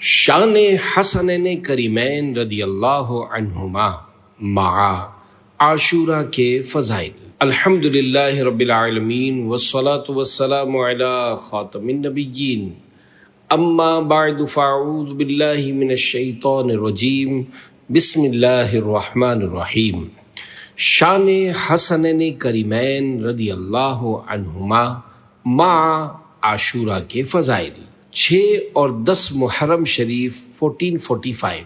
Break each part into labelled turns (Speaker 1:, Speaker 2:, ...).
Speaker 1: شان حسنین کریمین رضی اللہ عنہما مع عاشورہ کے فضائل۔ الحمدللہ رب العالمین والصلاة والسلام علی خاتم النبیین، اما بعد فاعوذ باللہ من الشیطان الرجیم، بسم اللہ الرحمن الرحیم۔ شان حسنین کریمین رضی اللہ عنہما مع عاشورہ کے فضائل۔ 6 اور 10 محرم شریف 1445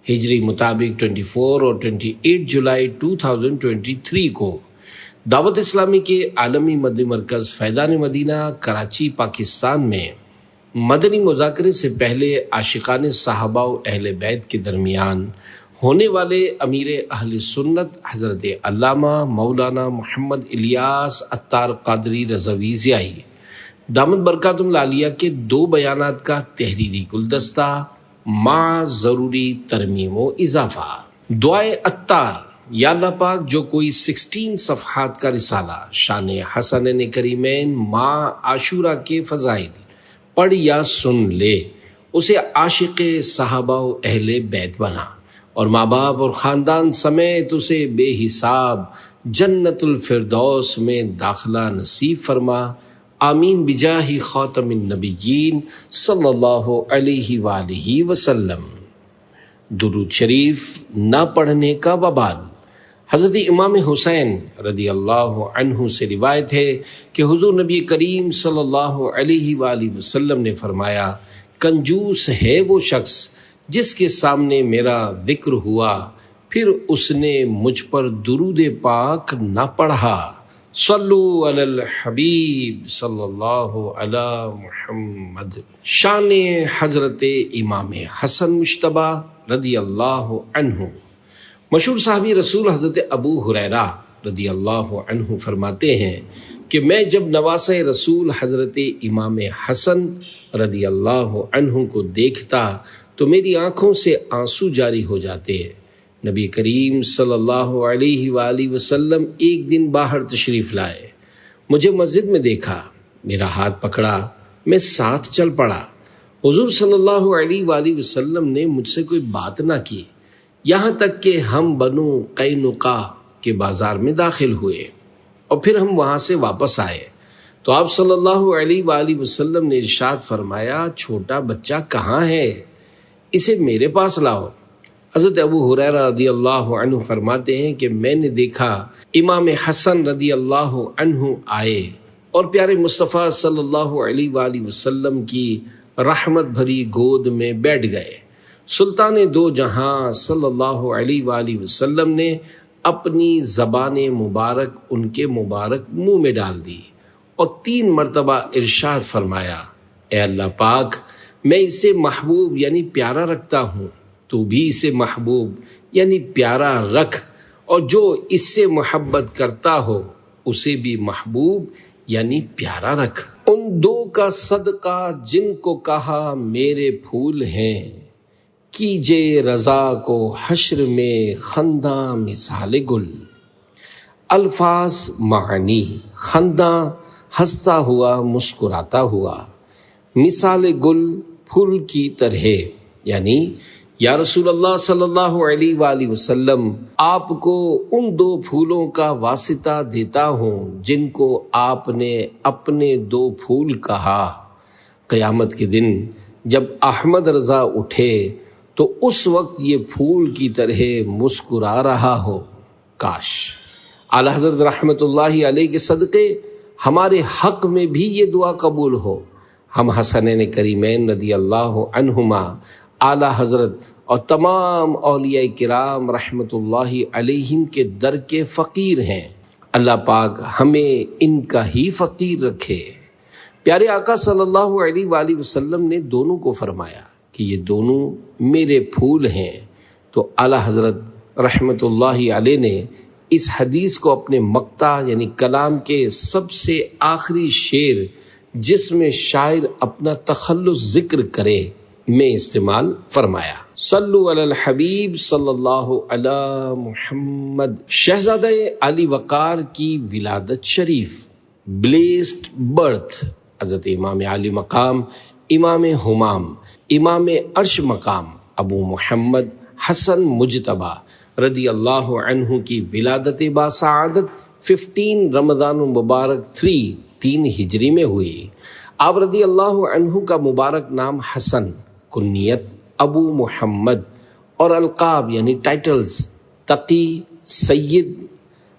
Speaker 1: ہجری مطابق 24 اور 28 جولائی 2023 کو دعوت اسلامی کے عالمی مدنی مرکز فیضان مدینہ کراچی پاکستان میں مدنی مذاکرے سے پہلے عاشقان صحابہ و اہل بیت کے درمیان ہونے والے امیر اہل سنت حضرت علامہ مولانا محمد الیاس عطار قادری رضوی ضیائی دامت برکاتہم العالیہ کے 2 بیانات کا تحریری گلدستہ مع ضروری ترمیم و اضافہ۔ دعائے عطار: یا اللہ پاک، جو کوئی 16 صفحات کا رسالہ شان حسنین کریمین مع عاشورہ کے فضائل پڑھ یا سن لے، اسے عاشق صحابہ و اہل بیت بنا اور ماں باپ اور خاندان سمیت اسے بے حساب جنت الفردوس میں داخلہ نصیب فرما، آمین بجاہ خاتم النبیین صلی اللہ علیہ وآلہ وسلم۔ درود شریف نہ پڑھنے کا وبال۔ حضرت امام حسین رضی اللہ عنہ سے روایت ہے کہ حضور نبی کریم صلی اللہ علیہ وآلہ وسلم نے فرمایا، کنجوس ہے وہ شخص جس کے سامنے میرا ذکر ہوا پھر اس نے مجھ پر درود پاک نہ پڑھا۔ صلو علی الحبیب صلی اللہ علی محمد۔ شان حضرت امام حسن مجتبی رضی اللہ عنہ۔ مشہور صحابی رسول حضرت ابو ہریرہ رضی اللہ عنہ فرماتے ہیں کہ میں جب نواسہ رسول حضرت امام حسن رضی اللہ عنہ کو دیکھتا تو میری آنکھوں سے آنسو جاری ہو جاتے ہیں۔ نبی کریم صلی اللہ علیہ وآلہ وسلم ایک دن باہر تشریف لائے، مجھے مسجد میں دیکھا، میرا ہاتھ پکڑا، میں ساتھ چل پڑا۔ حضور صلی اللہ علیہ وآلہ وسلم نے مجھ سے کوئی بات نہ کی، یہاں تک کہ ہم بنو قینقاع کے بازار میں داخل ہوئے اور پھر ہم وہاں سے واپس آئے تو آپ صلی اللہ علیہ وآلہ وسلم نے ارشاد فرمایا، چھوٹا بچہ کہاں ہے؟ اسے میرے پاس لاؤ۔ حضرت ابو ہریرہ رضی اللہ عنہ فرماتے ہیں کہ میں نے دیکھا امام حسن رضی اللہ عنہ آئے اور پیارے مصطفیٰ صلی اللہ علیہ وآلہ وسلم کی رحمت بھری گود میں بیٹھ گئے۔ سلطان دو جہاں صلی اللہ علیہ وآلہ وسلم نے اپنی زبان مبارک ان کے مبارک منہ میں ڈال دی اور 3 مرتبہ ارشاد فرمایا، اے اللہ پاک، میں اسے محبوب یعنی پیارا رکھتا ہوں، تو بھی اسے محبوب یعنی پیارا رکھ، اور جو اس سے محبت کرتا ہو اسے بھی محبوب یعنی پیارا رکھ۔ ان 2 کا صدقہ جن کو کہا میرے پھول ہیں، کیجے رضا کو حشر میں خنداں مثال گل۔ الفاظ معنی: خنداں ہنستا ہوا مسکراتا ہوا، مثال گل پھول کی طرح، یعنی یا رسول اللہ صلی اللہ علیہ وآلہ وسلم، آپ کو ان 2 پھولوں کا واسطہ دیتا ہوں جن کو آپ نے اپنے 2 پھول کہا۔ قیامت کے دن جب احمد رضا اٹھے تو اس وقت یہ پھول کی طرح مسکرا رہا ہو۔ کاش اعلی حضرت رحمت اللہ علیہ کے صدقے ہمارے حق میں بھی یہ دعا قبول ہو۔ ہم حسنین کریمین رضی اللہ عنہما، اعلی حضرت اور تمام اولیاء کرام رحمت اللہ علیہم کے در کے فقیر ہیں۔ اللہ پاک ہمیں ان کا ہی فقیر رکھے۔ پیارے آقا صلی اللہ علیہ وآلہ وسلم نے دونوں کو فرمایا کہ یہ دونوں میرے پھول ہیں، تو اعلی حضرت رحمت اللہ علیہ نے اس حدیث کو اپنے مقطع یعنی کلام کے سب سے آخری شعر جس میں شاعر اپنا تخلص ذکر کرے میں استعمال فرمایا۔ صلو علی الحبیب صلی اللہ علی محمد۔ شہزادہ علی وقار کی ولادت شریف، بلیسڈ برتھ، حضرت امام علی مقام امام ہمام امام عرش مقام ابو محمد حسن مجتبی رضی اللہ عنہ کی ولادت باسعادت 15 رمضان المبارک 3 ہجری میں ہوئی۔ آپ رضی اللہ عنہ کا مبارک نام حسن، کنیت ابو محمد اور القاب یعنی ٹائٹلز تقی، سید،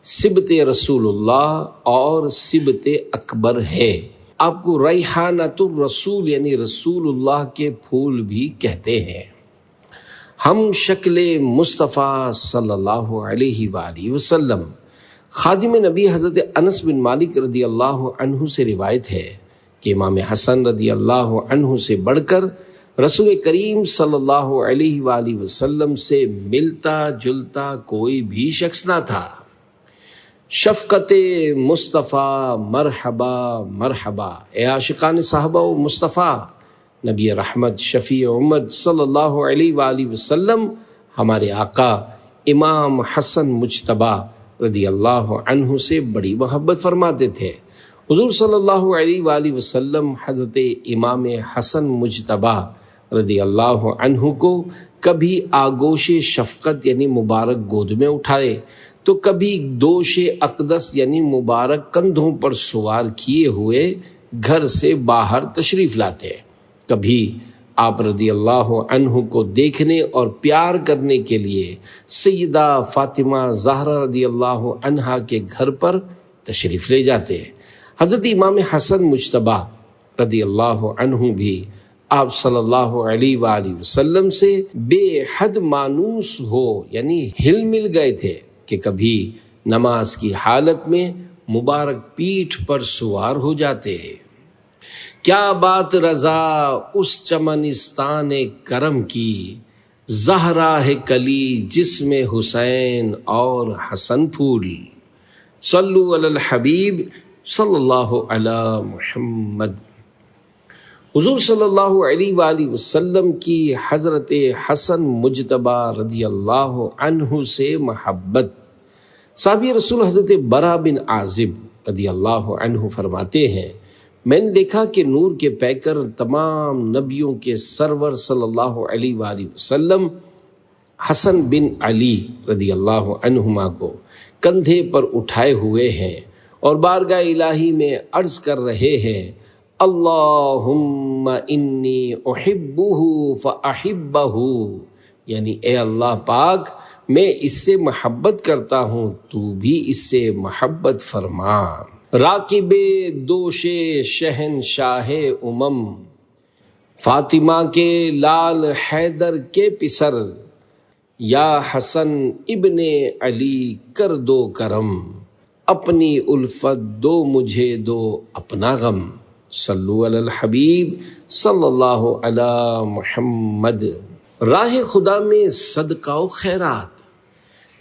Speaker 1: سبت رسول اللہ اور سبت اکبر ہے۔ آپ کو ریحانۃ الرسول یعنی رسول اللہ کے پھول بھی کہتے ہیں۔ ہم شکل مصطفیٰ صلی اللہ علیہ وآلہ وسلم خادم نبی حضرت انس بن مالک رضی اللہ عنہ سے روایت ہے کہ امام حسن رضی اللہ عنہ سے بڑھ کر رسول کریم صلی اللہ علیہ وآلہ وسلم سے ملتا جلتا کوئی بھی شخص نہ تھا۔ شفقت مصطفیٰ مرحبا مرحبا، اے عاشقان صحابہ و مصطفیٰ، نبی رحمت شفیع امت صلی اللہ علیہ وآلہ وسلم ہمارے آقا امام حسن مجتبی رضی اللہ عنہ سے بڑی محبت فرماتے تھے۔ حضور صلی اللہ علیہ وآلہ وسلم حضرت امام حسن مجتبی رضی اللہ عنہ کو کبھی آگوش شفقت یعنی مبارک گود میں اٹھائے تو کبھی دوش اقدس یعنی مبارک کندھوں پر سوار کیے ہوئے گھر سے باہر تشریف لاتے، کبھی آپ رضی اللہ عنہ کو دیکھنے اور پیار کرنے کے لیے سیدہ فاطمہ زہرا رضی اللہ عنہا کے گھر پر تشریف لے جاتے۔ حضرت امام حسن مجتبی رضی اللہ عنہ بھی آپ صلی اللہ علیہ وآلہ وسلم سے بے حد مانوس ہو یعنی ہل مل گئے تھے کہ کبھی نماز کی حالت میں مبارک پیٹھ پر سوار ہو جاتے۔ کیا بات رضا اس چمنستان کرم کی، زہرا ہے کلی جس میں حسین اور حسن پھول، صلو علی الحبیب صلی اللہ علی محمد۔ حضور صلی اللہ علیہ وآلہ وسلم کی حضرت حسن مجتبی رضی اللہ عنہ سے محبت۔ صحابی رسول حضرت برا بن عازب رضی اللہ عنہ فرماتے ہیں، میں نے دیکھا کہ نور کے پیکر تمام نبیوں کے سرور صلی اللہ علیہ وآلہ وسلم حسن بن علی رضی اللہ عنہما کو کندھے پر اٹھائے ہوئے ہیں اور بارگاہ الہی میں عرض کر رہے ہیں، اللہم انی احبہ فاحبہ، یعنی اے اللہ پاک میں اس سے محبت کرتا ہوں تو بھی اس سے محبت فرما۔ راکب دوش شہنشاہ امم، فاطمہ کے لال حیدر کے پسر، یا حسن ابن علی کر دو کرم، اپنی الفت دو مجھے دو اپنا غم، صلو علی الحبیب صلی اللہ علی محمد۔ راہ خدا میں صدقہ و خیرات،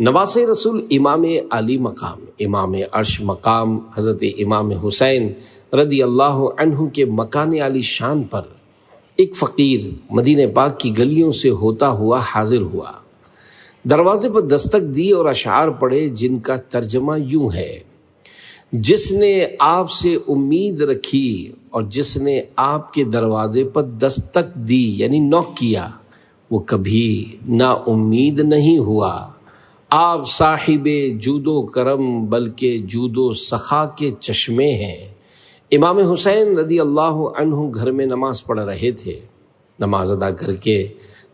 Speaker 1: نواز رسول امام علی مقام امام عرش مقام حضرت امام حسین رضی اللہ عنہ کے مکان علی شان پر ایک فقیر مدینہ پاک کی گلیوں سے ہوتا ہوا حاضر ہوا، دروازے پر دستک دی اور اشعار پڑھے جن کا ترجمہ یوں ہے، جس نے آپ سے امید رکھی اور جس نے آپ کے دروازے پر دستک دی یعنی نوک کیا، وہ کبھی نا امید نہیں ہوا۔ آپ صاحب جود و کرم بلکہ جود و سخا کے چشمے ہیں۔ امام حسین رضی اللہ عنہ گھر میں نماز پڑھ رہے تھے، نماز ادا کر کے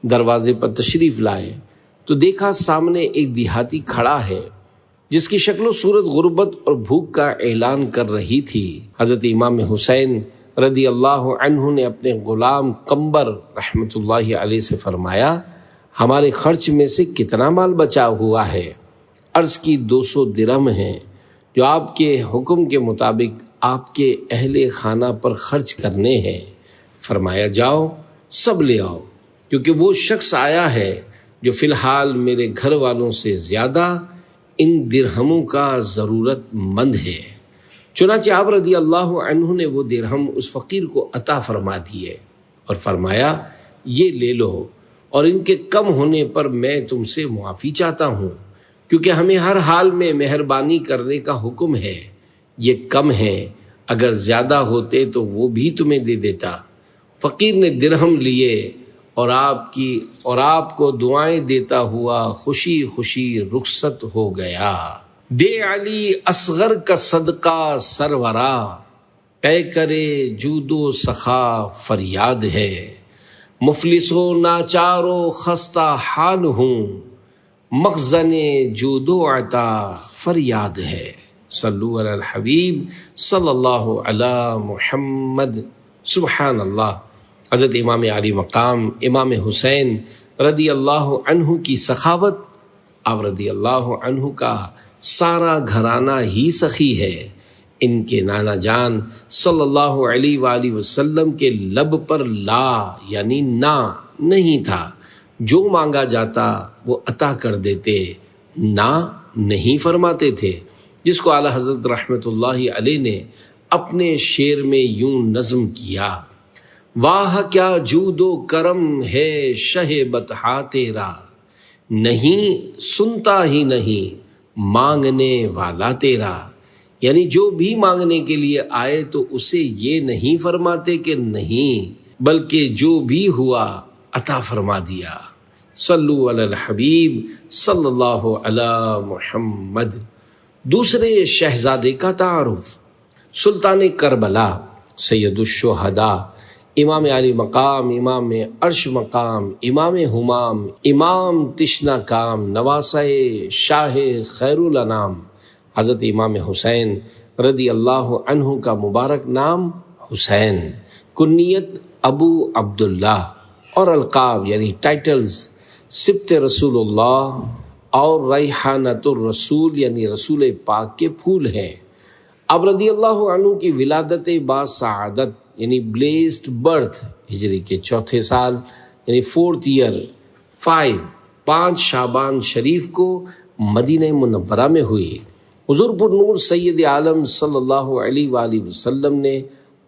Speaker 1: دروازے پر تشریف لائے تو دیکھا سامنے ایک دیہاتی کھڑا ہے جس کی شکل و صورت غربت اور بھوک کا اعلان کر رہی تھی۔ حضرت امام حسین رضی اللہ عنہ نے اپنے غلام قمبر رحمت اللہ علیہ سے فرمایا، ہمارے خرچ میں سے کتنا مال بچا ہوا ہے؟ عرض کی 200 درہم ہیں جو آپ کے حکم کے مطابق آپ کے اہل خانہ پر خرچ کرنے ہیں۔ فرمایا جاؤ سب لے آؤ، کیونکہ وہ شخص آیا ہے جو فی الحال میرے گھر والوں سے زیادہ ان درہموں کا ضرورت مند ہے۔ چنانچہ آپ رضی اللہ عنہ نے وہ درہم اس فقیر کو عطا فرما دیے اور فرمایا، یہ لے لو، اور ان کے کم ہونے پر میں تم سے معافی چاہتا ہوں، کیونکہ ہمیں ہر حال میں مہربانی کرنے کا حکم ہے۔ یہ کم ہے، اگر زیادہ ہوتے تو وہ بھی تمہیں دے دیتا۔ فقیر نے درہم لیے اور آپ کو دعائیں دیتا ہوا خوشی خوشی رخصت ہو گیا۔ دے علی اصغر کا صدقہ سرورا، پے کرے جود و سخا فریاد ہے، مفلس و ناچار و خستہ حال ہوں، مخزن جود و عطا فریاد ہے۔ صلو علی الحبیب صلی اللہ علی محمد۔ سبحان اللہ۔ حضرت امام علی مقام امام حسین رضی اللہ عنہ کی سخاوت، آپ رضی اللہ عنہ کا سارا گھرانہ ہی سخی ہے۔ ان کے نانا جان صلی اللہ علیہ وآلہ وسلم کے لب پر لا یعنی نا نہیں تھا، جو مانگا جاتا وہ عطا کر دیتے، نا نہیں فرماتے تھے، جس کو اعلیٰ حضرت رحمۃ اللہ علیہ نے اپنے شعر میں یوں نظم کیا: واہ کیا جود و کرم ہے شہ بطحا تیرا، نہیں سنتا ہی نہیں مانگنے والا تیرا، یعنی جو بھی مانگنے کے لیے آئے تو اسے یہ نہیں فرماتے کہ نہیں، بلکہ جو بھی ہوا عطا فرما دیا۔ صلو علی الحبیب صلی اللہ علی محمد۔ دوسرے شہزادے کا تعارف، سلطان کربلا، سید الشہداء، امام علی مقام، امام عرش مقام، امام ہمام، امام تشنا کام، نواسہ شاہ خیر الانام، حضرت امام حسین رضی اللہ عنہ کا مبارک نام حسین، کنیت ابو عبداللہ، اور القاب یعنی ٹائٹلز سبط رسول اللہ اور ریحانۃ الرسول یعنی رسول پاک کے پھول ہیں۔ اب رضی اللہ عنہ کی ولادت با سعادت یعنی بلیسڈ برتھ ہجری کے چوتھے سال یعنی 4th year 5 شعبان شریف کو مدینہ منورہ میں ہوئی۔ حضور پر نور سید عالم صلی اللہ علیہ وآلہ وسلم نے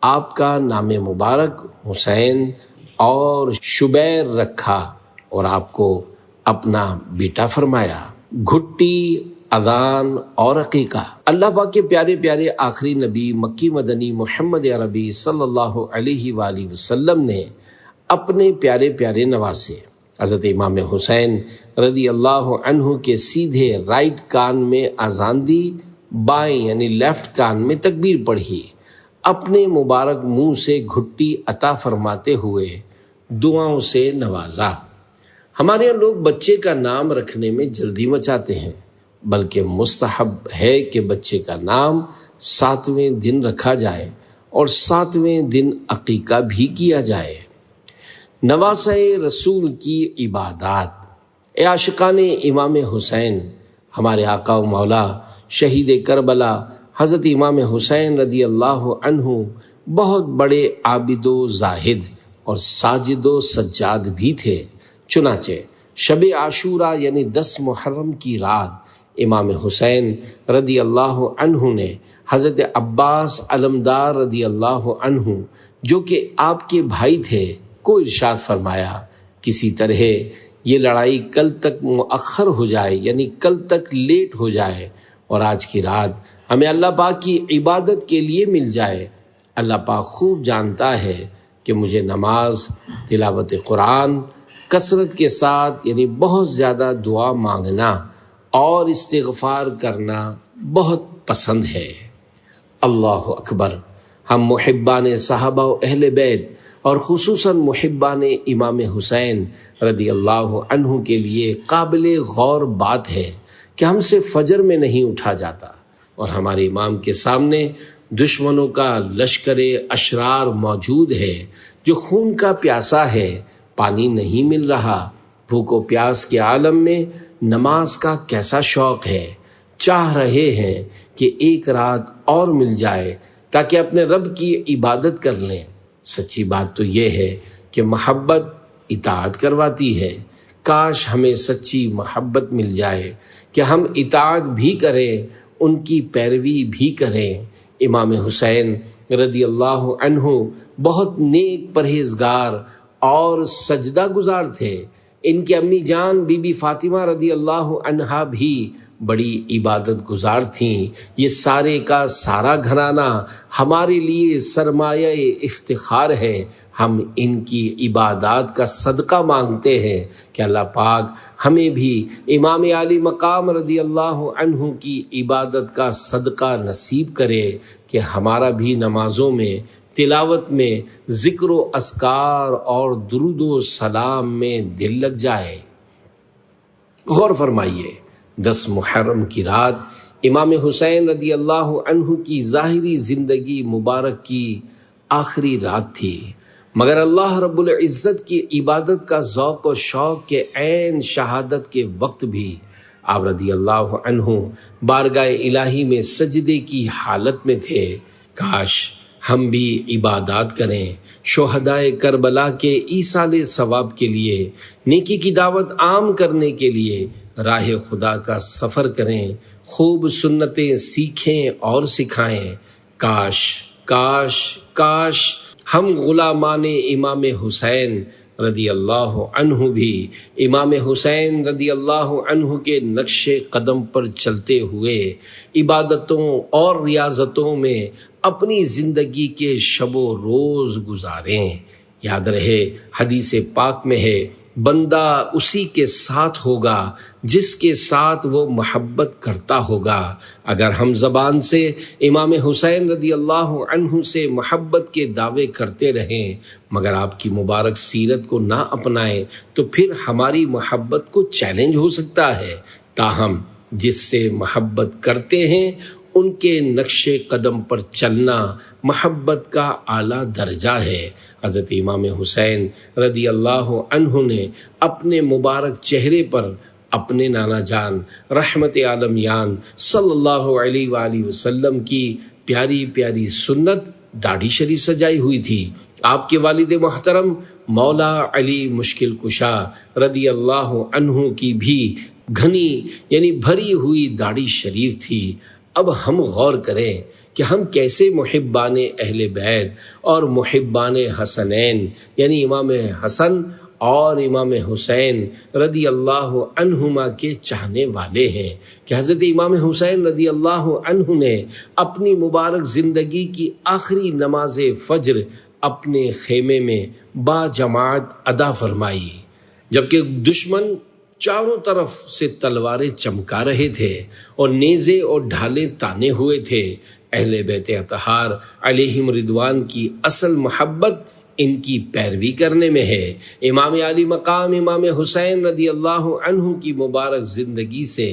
Speaker 1: آپ کا نام مبارک حسین اور شبیر رکھا اور آپ کو اپنا بیٹا فرمایا۔ گھٹی، اذان اور عقیقہ، اللہ پاک کے پیارے پیارے آخری نبی مکی مدنی محمد عربی صلی اللہ علیہ وآلہ وسلم نے اپنے پیارے پیارے نواسے حضرت امام حسین رضی اللہ عنہ کے سیدھے رائٹ کان میں اذان دی، بائیں یعنی لیفٹ کان میں تکبیر پڑھی، اپنے مبارک منہ سے گھٹی عطا فرماتے ہوئے دعاؤں سے نوازا۔ ہمارے یہاں لوگ بچے کا نام رکھنے میں جلدی مچاتے ہیں، بلکہ مستحب ہے کہ بچے کا نام 7ویں دن رکھا جائے اور 7ویں دن عقیقہ بھی کیا جائے۔ نواسہ رسول کی عبادات، اے عاشقان امام حسین، ہمارے آقا و مولا شہید کربلا حضرت امام حسین رضی اللہ عنہ بہت بڑے عابد و زاہد اور ساجد و سجاد بھی تھے۔ چنانچہ شب عاشورہ یعنی 10 محرم کی رات امام حسین رضی اللہ عنہ نے حضرت عباس علمدار رضی اللہ عنہ جو کہ آپ کے بھائی تھے کو ارشاد فرمایا، کسی طرح یہ لڑائی کل تک مؤخر ہو جائے یعنی کل تک لیٹ ہو جائے اور آج کی رات ہمیں اللہ پاک کی عبادت کے لیے مل جائے۔ اللہ پاک خوب جانتا ہے کہ مجھے نماز، تلاوت قرآن، کثرت کے ساتھ یعنی بہت زیادہ دعا مانگنا اور استغفار کرنا بہت پسند ہے۔ اللہ اکبر۔ ہم محبان صحابہ و اہل بیت اور خصوصاً محبان امام حسین رضی اللہ عنہ کے لیے قابل غور بات ہے کہ ہم سے فجر میں نہیں اٹھا جاتا اور ہمارے امام کے سامنے دشمنوں کا لشکر اشرار موجود ہے جو خون کا پیاسا ہے، پانی نہیں مل رہا، بھوک و پیاس کے عالم میں نماز کا کیسا شوق ہے، چاہ رہے ہیں کہ ایک رات اور مل جائے تاکہ اپنے رب کی عبادت کر لیں۔ سچی بات تو یہ ہے کہ محبت اطاعت کرواتی ہے۔ کاش ہمیں سچی محبت مل جائے کہ ہم اطاعت بھی کریں، ان کی پیروی بھی کریں۔ امام حسین رضی اللہ عنہ بہت نیک پرہیزگار اور سجدہ گزار تھے۔ ان کی امی جان بی بی فاطمہ رضی اللہ عنہا بھی بڑی عبادت گزار تھیں۔ یہ سارے کا سارا گھرانہ ہمارے لیے سرمایہ افتخار ہے۔ ہم ان کی عبادات کا صدقہ مانگتے ہیں کہ اللہ پاک ہمیں بھی امام علی مقام رضی اللہ عنہ کی عبادت کا صدقہ نصیب کرے کہ ہمارا بھی نمازوں میں، تلاوت میں، ذکر و اذکار اور درود و سلام میں دل لگ جائے۔ غور فرمائیے، 10 محرم کی رات امام حسین رضی اللہ عنہ کی ظاہری زندگی مبارک کی آخری رات تھی، مگر اللہ رب العزت کی عبادت کا ذوق و شوق کے عین شہادت کے وقت بھی آپ رضی اللہ عنہ بارگاہ الہی میں سجدے کی حالت میں تھے۔ کاش ہم بھی عبادات کریں، شہدائے کربلا کے ایصال ثواب کے لیے، نیکی کی دعوت عام کرنے کے لیے راہ خدا کا سفر کریں، خوب سنتیں سیکھیں اور سکھائیں۔ کاش کاش کاش ہم غلامان امام حسین رضی اللہ عنہ بھی امام حسین رضی اللہ عنہ کے نقش قدم پر چلتے ہوئے عبادتوں اور ریاضتوں میں اپنی زندگی کے شب و روز گزاریں۔ یاد رہے، حدیث پاک میں ہے، بندہ اسی کے ساتھ ہوگا جس کے ساتھ وہ محبت کرتا ہوگا۔ اگر ہم زبان سے امام حسین رضی اللہ عنہ سے محبت کے دعوے کرتے رہیں مگر آپ کی مبارک سیرت کو نہ اپنائیں تو پھر ہماری محبت کو چیلنج ہو سکتا ہے۔ تاہم جس سے محبت کرتے ہیں ان کے نقش قدم پر چلنا محبت کا اعلیٰ درجہ ہے۔ حضرت امام حسین رضی اللہ عنہ نے اپنے مبارک چہرے پر اپنے نانا جان رحمت عالمیان صلی اللہ علیہ وآلہ وسلم کی پیاری پیاری سنت داڑھی شریف سجائی ہوئی تھی۔ آپ کے والد محترم مولا علی مشکل کشا رضی اللہ عنہ کی بھی گھنی بھری ہوئی داڑھی شریف تھی۔ اب ہم غور کریں کہ ہم کیسے محبان اہل بیت اور محبان حسنین امام حسن اور امام حسین رضی اللہ عنہما کے چاہنے والے ہیں کہ حضرت امام حسین رضی اللہ عنہ نے اپنی مبارک زندگی کی آخری نماز فجر اپنے خیمے میں با جماعت ادا فرمائی، جبکہ دشمن چاروں طرف سے تلواریں چمکا رہے تھے اور نیزے اور ڈھالیں تانے ہوئے تھے۔ اہل بیت اطہار علیہم رضوان کی اصل محبت ان کی پیروی کرنے میں ہے۔ امام علی مقام امام حسین رضی اللہ عنہ کی مبارک زندگی سے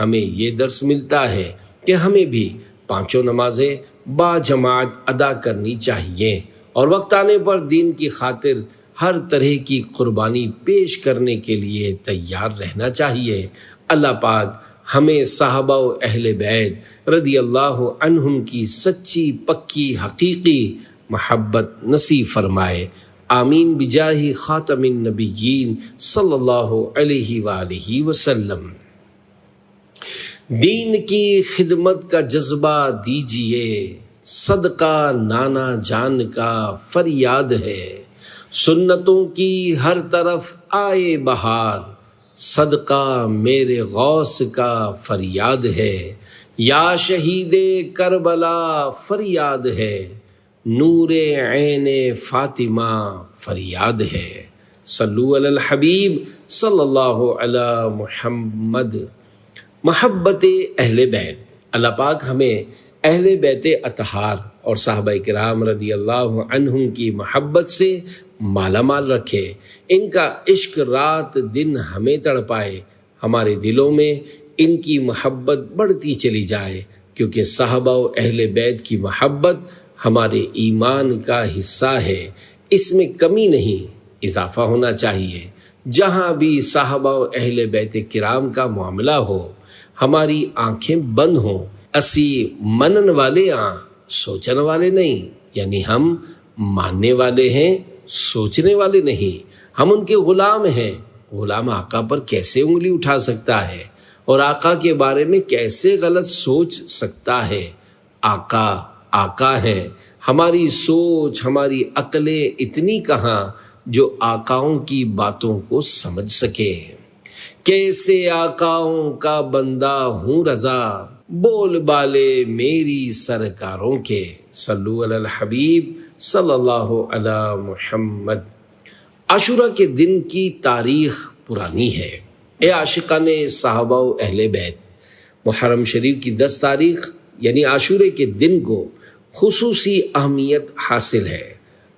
Speaker 1: ہمیں یہ درس ملتا ہے کہ ہمیں بھی 5 نمازیں با جماعت ادا کرنی چاہیے اور وقت آنے پر دین کی خاطر ہر طرح کی قربانی پیش کرنے کے لیے تیار رہنا چاہیے۔ اللہ پاک ہمیں صحابہ و اہل بیت رضی اللہ عنہم کی سچی پکی حقیقی محبت نصیب فرمائے۔ آمین بجاہ خاتم النبیین صلی اللہ علیہ وآلہ وسلم۔ دین کی خدمت کا جذبہ دیجئے، صدقہ نانا جان کا فریاد ہے۔ سنتوں کی ہر طرف آئے بہار، صدقہ میرے غوث کا فریاد ہے۔ یا شہید کربلا فریاد ہے، نور عین فاطمہ فریاد ہے۔ صلو علی الحبیب صلی اللہ علی محمد۔ محبت اہل بیت، اللہ پاک ہمیں اہل بیت اطہار اور صحابہ کرام رضی اللہ عنہم کی محبت سے مالا مال رکھے۔ ان کا عشق رات دن ہمیں تڑپائے، ہمارے دلوں میں ان کی محبت بڑھتی چلی جائے، کیونکہ صحابہ و اہل بیت کی محبت ہمارے ایمان کا حصہ ہے۔ اس میں کمی نہیں، اضافہ ہونا چاہیے۔ جہاں بھی صحابہ و اہل بیت کرام کا معاملہ ہو، ہماری آنکھیں بند ہوں۔ اسی منن والے سوچن والے نہیں، ہم ماننے والے ہیں، سوچنے والے نہیں۔ ہم ان کے غلام ہیں۔ غلام آقا پر کیسے انگلی اٹھا سکتا ہے اور آقا کے بارے میں کیسے غلط سوچ سکتا ہے؟ آقا ہے۔ ہماری سوچ، ہماری عقلیں اتنی کہاں جو آقاؤں کی باتوں کو سمجھ سکے۔ کیسے آقاؤں کا بندہ ہوں رضا، بول بالے میری سرکاروں کے، صلو علی الحبیب صلی اللہ علی محمد۔ عاشورہ کے دن کی تاریخ پرانی ہے۔ اے عاشقان صحابہ و اہل بیت، محرم شریف کی 10 تاریخ یعنی عاشورے کے دن کو خصوصی اہمیت حاصل ہے۔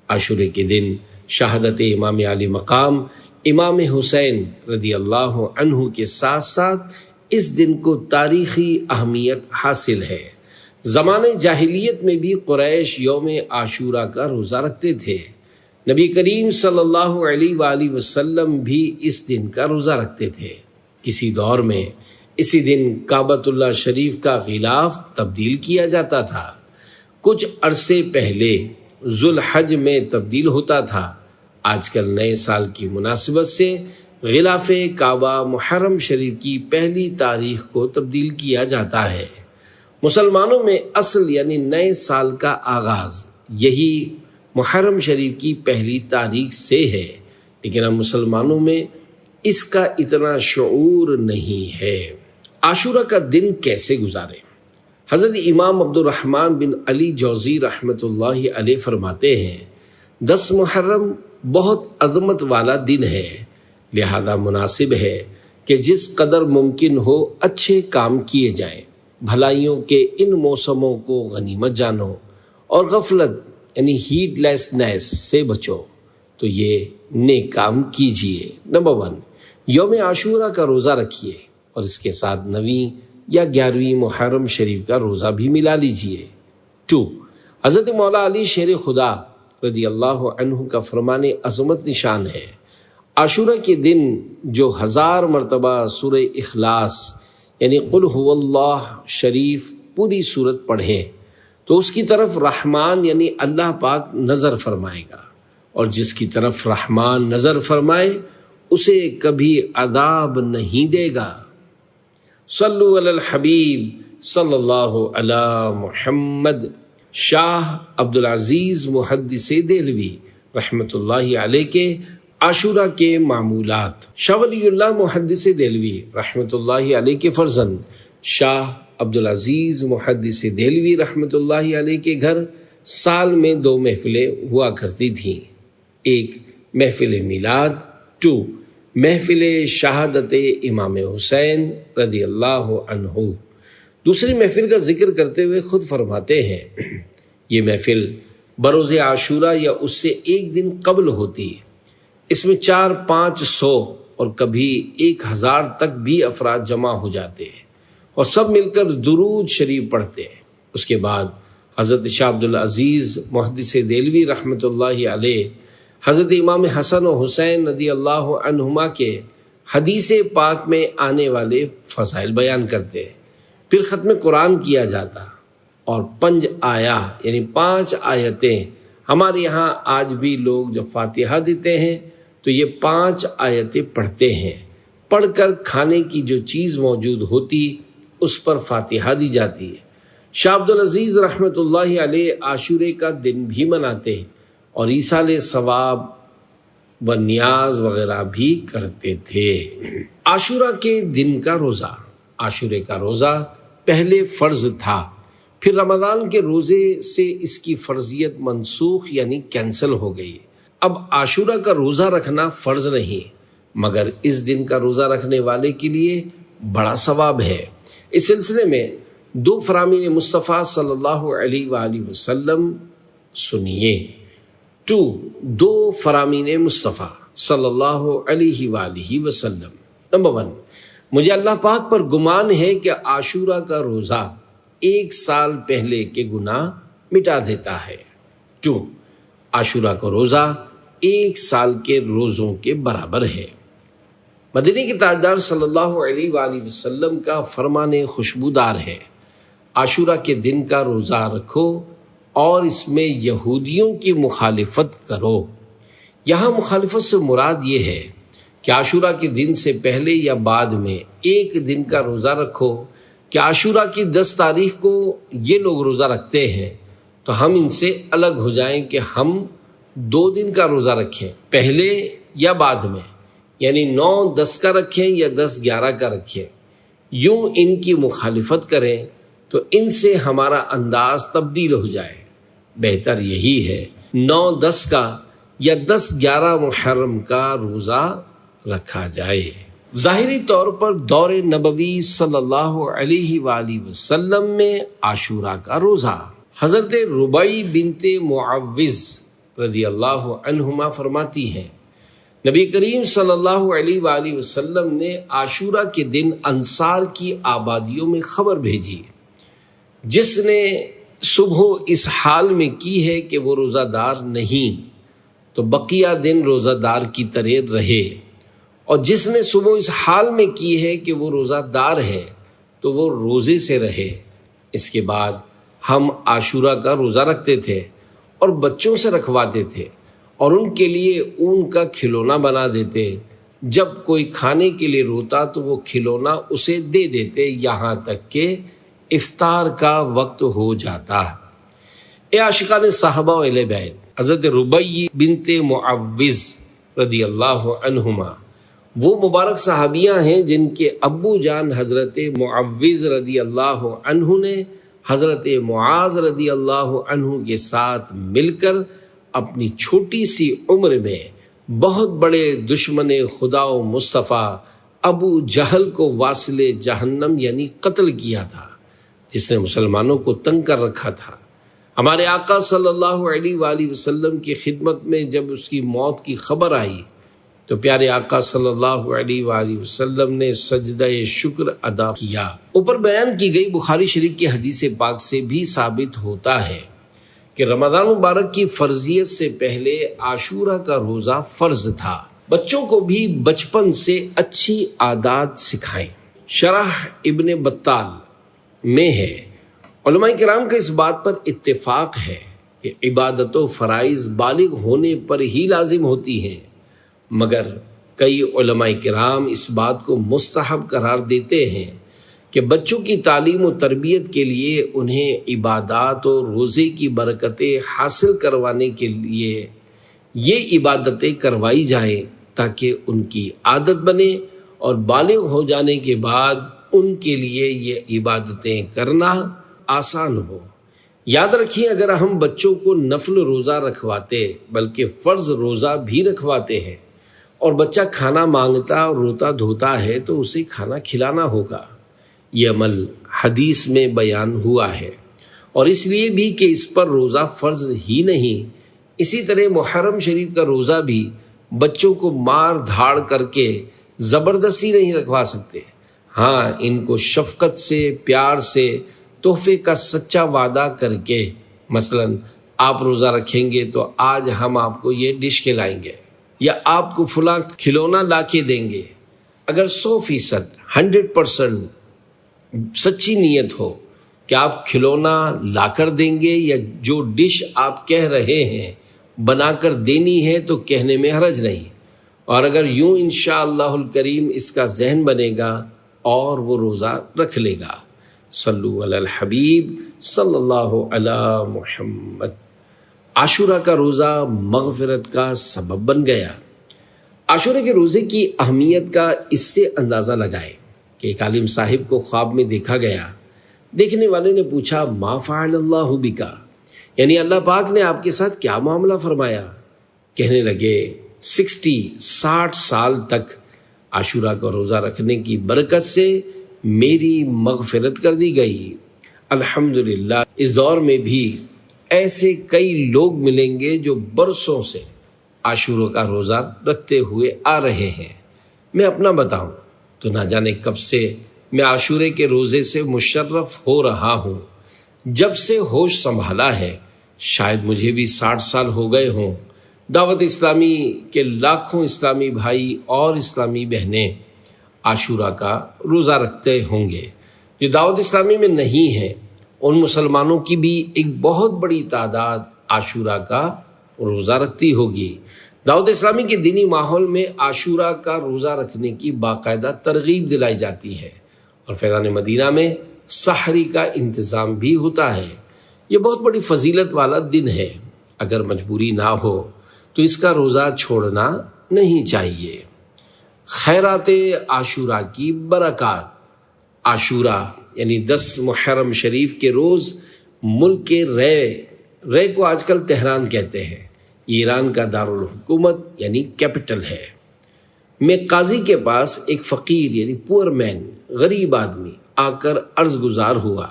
Speaker 1: عاشورے کے دن شہادت امام علی مقام امام حسین رضی اللہ عنہ کے ساتھ ساتھ اس دن کو تاریخی اہمیت حاصل ہے۔ زمانے جاہلیت میں بھی قریش یوم عاشورہ کا روزہ رکھتے تھے۔ نبی کریم صلی اللہ علیہ وآلہ وسلم بھی اس دن کا روزہ رکھتے تھے۔ کسی دور میں اسی دن کعبۃ اللہ شریف کا غلاف تبدیل کیا جاتا تھا۔ کچھ عرصے پہلے ذوالحج میں تبدیل ہوتا تھا۔ آج کل نئے سال کی مناسبت سے غلاف کعبہ محرم شریف کی پہلی تاریخ کو تبدیل کیا جاتا ہے۔ مسلمانوں میں اصل یعنی نئے سال کا آغاز یہی محرم شریف کی پہلی تاریخ سے ہے، لیکن اب مسلمانوں میں اس کا اتنا شعور نہیں ہے۔ عاشورہ کا دن کیسے گزارے؟ حضرت امام عبد الرحمن بن علی جوزی رحمۃ اللہ علیہ فرماتے ہیں 10 محرم بہت عظمت والا دن ہے، لہذا مناسب ہے کہ جس قدر ممکن ہو اچھے کام کیے جائیں، بھلائیوں کے ان موسموں کو غنیمت جانو اور غفلت یعنی ہیڈ لیسنس سے بچو، تو یہ نیک کام کیجیے۔ نمبر 1، یوم عاشورہ کا روزہ رکھیے اور اس کے ساتھ 9ویں یا 11ویں محرم شریف کا روزہ بھی ملا لیجیے۔ 2، حضرت مولا علی شیر خدا رضی اللہ عنہ کا فرمان عظمت نشان ہے، عاشورہ کے دن جو 1000 مرتبہ سورہ اخلاص یعنی قل هو اللہ شریف پوری سورت پڑھے تو اس کی طرف رحمان یعنی اللہ پاک نظر فرمائے گا، اور جس کی طرف رحمان نظر فرمائے اسے کبھی عذاب نہیں دے گا۔ صلو علی الحبیب صلی اللہ علی محمد۔ شاہ عبدالعزیز محدث دہلوی رحمۃ اللہ علیہ کے عاشورہ کے معمولات۔ شاہ ولی اللہ محدث دہلوی رحمۃ اللہ علیہ کے فرزند شاہ عبدالعزیز محدث دہلوی رحمۃ اللہ علیہ کے گھر سال میں 2 محفلیں ہوا کرتی تھیں۔ 1 محفل میلاد، 2 محفل شہادت امام حسین رضی اللہ عنہ۔ دوسری محفل کا ذکر کرتے ہوئے خود فرماتے ہیں یہ محفل بروز عاشورہ یا اس سے 1 دن قبل ہوتی ہے۔ اس میں 400-500 اور کبھی 1000 تک بھی افراد جمع ہو جاتے ہیں اور سب مل کر درود شریف پڑھتے ہیں۔ اس کے بعد حضرت شاہ عبدالعزیز محدث دہلوی رحمۃ اللہ علیہ حضرت امام حسن و حسین رضی اللہ عنہما کے حدیث پاک میں آنے والے فضائل بیان کرتے ہیں۔ پھر ختم قرآن کیا جاتا اور 5 آیا یعنی 5 آیتیں، ہمارے یہاں آج بھی لوگ جب فاتحہ دیتے ہیں تو یہ 5 آیتیں پڑھتے ہیں۔ پڑھ کر کھانے کی جو چیز موجود ہوتی اس پر فاتحہ دی جاتی ہے۔ شاہ عبدالعزیز رحمۃ اللہ علیہ عاشورے کا دن بھی مناتے اور ایصال ثواب و نیاز وغیرہ بھی کرتے تھے۔ عاشورہ کے دن کا روزہ۔ عاشورے کا روزہ پہلے فرض تھا، پھر رمضان کے روزے سے اس کی فرضیت منسوخ یعنی کینسل ہو گئی۔ اب عاشورہ کا روزہ رکھنا فرض نہیں، مگر اس دن کا روزہ رکھنے والے کے لیے بڑا ثواب ہے۔ اس سلسلے میں 2 فرامین مصطفیٰ صلی اللہ علیہ وآلہ وسلم سنیے۔ 2 فرامین مصطفیٰ صلی اللہ علیہ وآلہ وسلم۔ نمبر 1، مجھے اللہ پاک پر گمان ہے کہ عاشورہ کا روزہ 1 سال پہلے کے گناہ مٹا دیتا ہے۔ 2، عاشورہ کا روزہ 1 سال کے روزوں کے برابر ہے۔ مدینے کے تاجدار صلی اللہ علیہ وآلہ وسلم کا فرمان خوشبودار ہے، عاشورہ کے دن کا روزہ رکھو اور اس میں یہودیوں کی مخالفت کرو۔ یہاں مخالفت سے مراد یہ ہے کہ عاشورہ کے دن سے پہلے یا بعد میں 1 دن کا روزہ رکھو کہ عاشورہ کی 10 تاریخ کو یہ لوگ روزہ رکھتے ہیں تو ہم ان سے الگ ہو جائیں کہ ہم 2 دن کا روزہ رکھیں، پہلے یا بعد میں، یعنی 9-10 کا رکھیں یا 10-11 کا رکھیں، یوں ان کی مخالفت کریں تو ان سے ہمارا انداز تبدیل ہو جائے۔ بہتر یہی ہے 9-10 کا یا 10-11 محرم کا روزہ رکھا جائے۔ ظاہری طور پر دور نبوی صلی اللہ علیہ وآلہ وسلم میں عاشورہ کا روزہ، حضرت ربیع بنت معوذ رضی اللہ عنہما فرماتی ہیں نبی کریم صلی اللہ علیہ وآلہ وسلم نے عاشورہ کے دن انصار کی آبادیوں میں خبر بھیجی، جس نے صبح اس حال میں کی ہے کہ وہ روزہ دار نہیں تو بقیہ دن روزہ دار کی طرح رہے، اور جس نے صبح اس حال میں کی ہے کہ وہ روزہ دار ہے تو وہ روزے سے رہے۔ اس کے بعد ہم عاشورہ کا روزہ رکھتے تھے اور بچوں سے رکھواتے تھے اور ان کے لیے اون کا کھلونا بنا دیتے، جب کوئی کھانے کے لیے روتا تو وہ کھلونا اسے دے دیتے یہاں تک کہ افطار کا وقت ہو جاتا۔ اے عاشقان صحابہ و اہل بیت، حضرت ربیع بنت معوذ رضی اللہ عنہما وہ مبارک صحابیاں ہیں جن کے ابو جان حضرت معوذ رضی اللہ عنہ نے حضرت معاذ رضی اللہ عنہ کے ساتھ مل کر اپنی چھوٹی سی عمر میں بہت بڑے دشمن خدا و مصطفیٰ ابو جہل کو واصل جہنم یعنی قتل کیا تھا، جس نے مسلمانوں کو تنگ کر رکھا تھا۔ ہمارے آقا صلی اللہ علیہ وآلہ وسلم کی خدمت میں جب اس کی موت کی خبر آئی تو پیارے آقا صلی اللہ علیہ وآلہ وسلم نے سجدہ شکر ادا کیا۔ اوپر بیان کی گئی بخاری شریف کی حدیث پاک سے بھی ثابت ہوتا ہے کہ رمضان مبارک کی فرضیت سے پہلے عاشورہ کا روزہ فرض تھا۔ بچوں کو بھی بچپن سے اچھی عادات سکھائیں۔ شرح ابن بطال میں ہے، علماء کرام کا اس بات پر اتفاق ہے کہ عبادت و فرائض بالغ ہونے پر ہی لازم ہوتی ہیں، مگر کئی علماء کرام اس بات کو مستحب قرار دیتے ہیں کہ بچوں کی تعلیم و تربیت کے لیے انہیں عبادات اور روزے کی برکتیں حاصل کروانے کے لیے یہ عبادتیں کروائی جائیں تاکہ ان کی عادت بنے اور بالغ ہو جانے کے بعد ان کے لیے یہ عبادتیں کرنا آسان ہو۔ یاد رکھیے، اگر ہم بچوں کو نفل روزہ رکھواتے بلکہ فرض روزہ بھی رکھواتے ہیں اور بچہ کھانا مانگتا اور روتا دھوتا ہے تو اسے کھانا کھلانا ہوگا۔ یہ عمل حدیث میں بیان ہوا ہے، اور اس لیے بھی کہ اس پر روزہ فرض ہی نہیں۔ اسی طرح محرم شریف کا روزہ بھی بچوں کو مار دھاڑ کر کے زبردستی نہیں رکھوا سکتے۔ ہاں، ان کو شفقت سے، پیار سے، تحفے کا سچا وعدہ کر کے، مثلا آپ روزہ رکھیں گے تو آج ہم آپ کو یہ ڈش کھلائیں گے یا آپ کو فلاں کھلونا لا کے دیں گے۔ اگر 100%، 100% سچی نیت ہو کہ آپ کھلونا لا کر دیں گے یا جو ڈش آپ کہہ رہے ہیں بنا کر دینی ہے تو کہنے میں حرج نہیں، اور اگر یوں انشاءاللہ الکریم اس کا ذہن بنے گا اور وہ روزہ رکھ لے گا۔ صلو علی الحبیب صلی اللہ علی محمد۔ عاشورہ کا روزہ مغفرت کا سبب بن گیا۔ عاشورہ کے روزے کی اہمیت کا اس سے اندازہ لگائیں کہ ایک عالم صاحب کو خواب میں دیکھا گیا۔ دیکھنے والے نے پوچھا، ما فعل اللہ بکا، یعنی اللہ پاک نے آپ کے ساتھ کیا معاملہ فرمایا؟ کہنے لگے 60 سال تک عاشورہ کا روزہ رکھنے کی برکت سے میری مغفرت کر دی گئی۔ الحمدللہ، اس دور میں بھی ایسے کئی لوگ ملیں گے جو برسوں سے عاشورہ کا روزہ رکھتے ہوئے آ رہے ہیں۔ میں اپنا بتاؤں تو نہ جانے کب سے میں عاشورے کے روزے سے مشرف ہو رہا ہوں۔ جب سے ہوش سنبھالا ہے، شاید مجھے بھی 60 سال ہو گئے ہوں۔ دعوت اسلامی کے لاکھوں اسلامی بھائی اور اسلامی بہنیں عاشورہ کا روزہ رکھتے ہوں گے۔ جو دعوت اسلامی میں نہیں ہیں، ان مسلمانوں کی بھی ایک بہت بڑی تعداد عاشورہ کا روزہ رکھتی ہوگی۔ دعوت اسلامی کے دینی ماحول میں عاشورہ کا روزہ رکھنے کی باقاعدہ ترغیب دلائی جاتی ہے، اور فیضان مدینہ میں سحری کا انتظام بھی ہوتا ہے۔ یہ بہت بڑی فضیلت والا دن ہے۔ اگر مجبوری نہ ہو تو اس کا روزہ چھوڑنا نہیں چاہیے۔ خیرات عاشورہ کی برکات۔ عاشورہ یعنی 10 محرم شریف کے روز ملک کے رے کو آج کل تہران کہتے ہیں، یہ ایران کا دارالحکومت یعنی کیپٹل ہے، میں قاضی کے پاس ایک فقیر یعنی پور مین، غریب آدمی آ کر عرض گزار ہوا،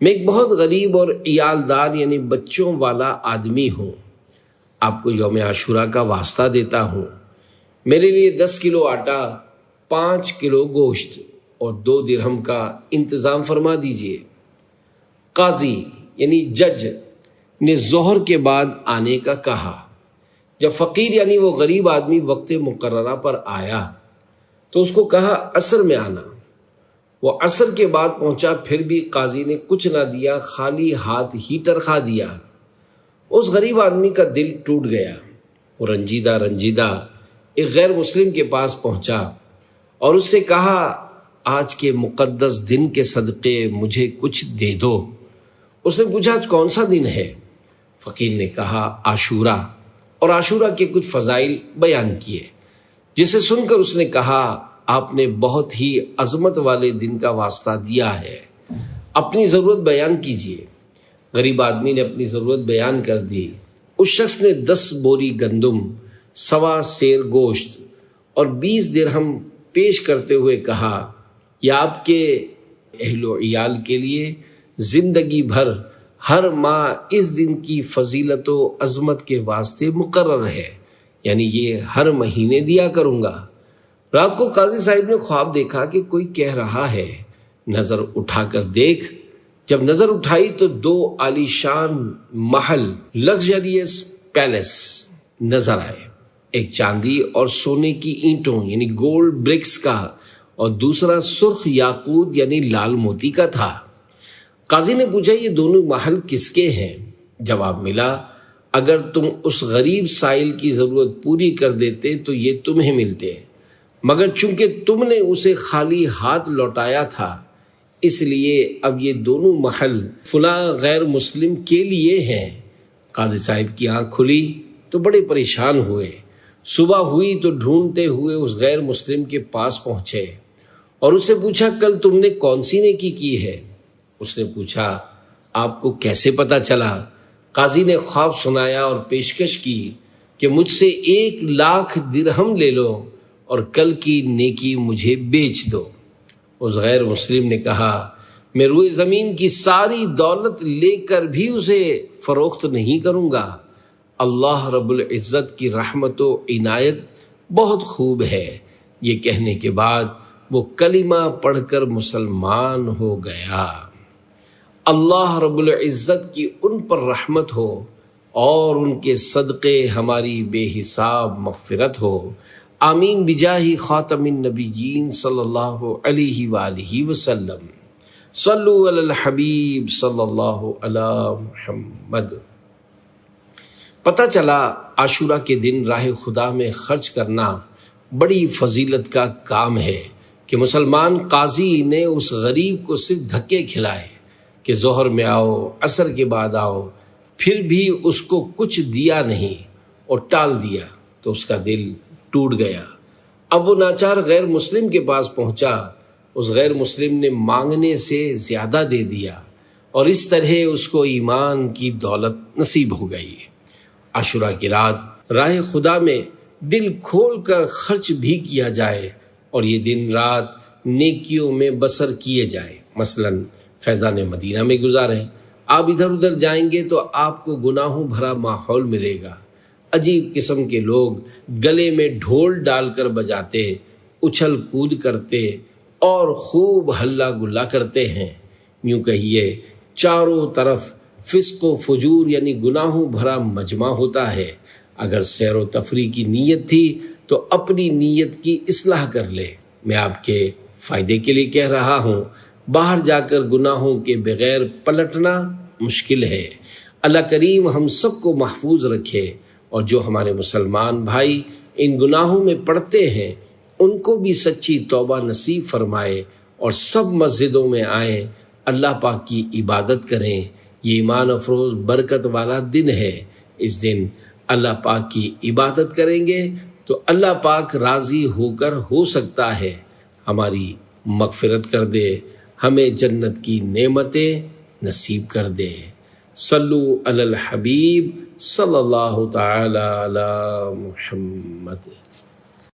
Speaker 1: میں ایک بہت غریب اور عیالدار یعنی بچوں والا آدمی ہوں، آپ کو یوم عاشورہ کا واسطہ دیتا ہوں، میرے لیے 10 کلو آٹا، 5 کلو گوشت اور 2 درہم کا انتظام فرما دیجئے۔ قاضی یعنی جج نے ظہر کے بعد آنے کا کہا۔ جب فقیر یعنی وہ غریب آدمی وقت مقررہ پر آیا تو اس کو کہا عصر میں آنا۔ وہ عصر کے بعد پہنچا، پھر بھی قاضی نے کچھ نہ دیا، خالی ہاتھ ہی ٹرخا دیا۔ اس غریب آدمی کا دل ٹوٹ گیا، وہ رنجیدہ ایک غیر مسلم کے پاس پہنچا اور اس سے کہا آج کے مقدس دن کے صدقے مجھے کچھ دے دو۔ اس نے پوچھا آج کون سا دن ہے؟ فقیر نے کہا عاشورہ، اور عاشورہ کے کچھ فضائل بیان کیے، جسے سن کر اس نے کہا آپ نے بہت ہی عظمت والے دن کا واسطہ دیا ہے، اپنی ضرورت بیان کیجیے۔ غریب آدمی نے اپنی ضرورت بیان کر دی۔ اس شخص نے 10 بوری گندم، 1.25 سیر گوشت اور 20 درہم پیش کرتے ہوئے کہا یہ آپ کے اہل و عیال کے لیے زندگی بھر ہر ماہ اس دن کی فضیلت و عظمت کے واسطے مقرر ہے، یعنی یہ ہر مہینے دیا کروں گا۔ رات کو قاضی صاحب نے خواب دیکھا کہ کوئی کہہ رہا ہے نظر اٹھا کر دیکھ۔ جب نظر اٹھائی تو 2 عالی شان محل، لگژریس پیلیس نظر آئے، ایک چاندی اور سونے کی اینٹوں یعنی گولڈ برکس کا اور دوسرا سرخ یاقوت یعنی لال موتی کا تھا۔ قاضی نے پوچھا یہ دونوں محل کس کے ہیں؟ جواب ملا اگر تم اس غریب سائل کی ضرورت پوری کر دیتے تو یہ تمہیں ملتے، مگر چونکہ تم نے اسے خالی ہاتھ لوٹایا تھا اس لیے اب یہ دونوں محل فلاں غیر مسلم کے لیے ہیں۔ قاضی صاحب کی آنکھ کھلی تو بڑے پریشان ہوئے۔ صبح ہوئی تو ڈھونڈتے ہوئے اس غیر مسلم کے پاس پہنچے اور اس سے پوچھا کل تم نے کون سی نیکی کی ہے؟ اس نے پوچھا آپ کو کیسے پتا چلا؟ قاضی نے خواب سنایا اور پیشکش کی کہ مجھ سے 1,00,000 درہم لے لو اور کل کی نیکی مجھے بیچ دو۔ اس غیر مسلم نے کہا میں روئے زمین کی ساری دولت لے کر بھی اسے فروخت نہیں کروں گا، اللہ رب العزت کی رحمت و عنایت بہت خوب ہے۔ یہ کہنے کے بعد وہ کلمہ پڑھ کر مسلمان ہو گیا۔ اللہ رب العزت کی ان پر رحمت ہو اور ان کے صدقے ہماری بے حساب مغفرت ہو، آمین بجاہ خاتم النبیین صلی اللہ علیہ وآلہ وسلم۔ صلو علی الحبیب صلی اللہ علی محمد۔ پتہ چلا عاشورہ کے دن راہ خدا میں خرچ کرنا بڑی فضیلت کا کام ہے کہ مسلمان قاضی نے اس غریب کو صرف دھکے کھلائے کہ ظہر میں آؤ، عصر کے بعد آؤ، پھر بھی اس کو کچھ دیا نہیں اور ٹال دیا تو اس کا دل ٹوٹ گیا۔ اب وہ ناچار غیر مسلم کے پاس پہنچا، اس غیر مسلم نے مانگنے سے زیادہ دے دیا اور اس طرح اس کو ایمان کی دولت نصیب ہو گئی۔ عاشورہ کی رات راہ خدا میں دل کھول کر خرچ بھی کیا جائے اور یہ دن رات نیکیوں میں بسر کیے جائے، مثلا فیضان مدینہ میں گزاریں۔ آپ ادھر ادھر جائیں گے تو آپ کو گناہوں بھرا ماحول ملے گا، عجیب قسم کے لوگ گلے میں ڈھول ڈال کر بجاتے، اچھل کود کرتے اور خوب ہلا گلا کرتے ہیں۔ یوں کہیے چاروں طرف فسق و فجور یعنی گناہوں بھرا مجمع ہوتا ہے۔ اگر سیر و تفریح کی نیت تھی تو اپنی نیت کی اصلاح کر لے۔ میں آپ کے فائدے کے لیے کہہ رہا ہوں، باہر جا کر گناہوں کے بغیر پلٹنا مشکل ہے۔ اللہ کریم ہم سب کو محفوظ رکھے اور جو ہمارے مسلمان بھائی ان گناہوں میں پڑتے ہیں ان کو بھی سچی توبہ نصیب فرمائے اور سب مسجدوں میں آئیں، اللہ پاک کی عبادت کریں۔ یہ ایمان افروز برکت والا دن ہے۔ اس دن اللہ پاک کی عبادت کریں گے تو اللہ پاک راضی ہو کر ہو سکتا ہے ہماری مغفرت کر دے، ہمیں جنت کی نعمتیں نصیب کر دے۔ صلو علی الحبیب صلی اللہ تعالی علی محمد۔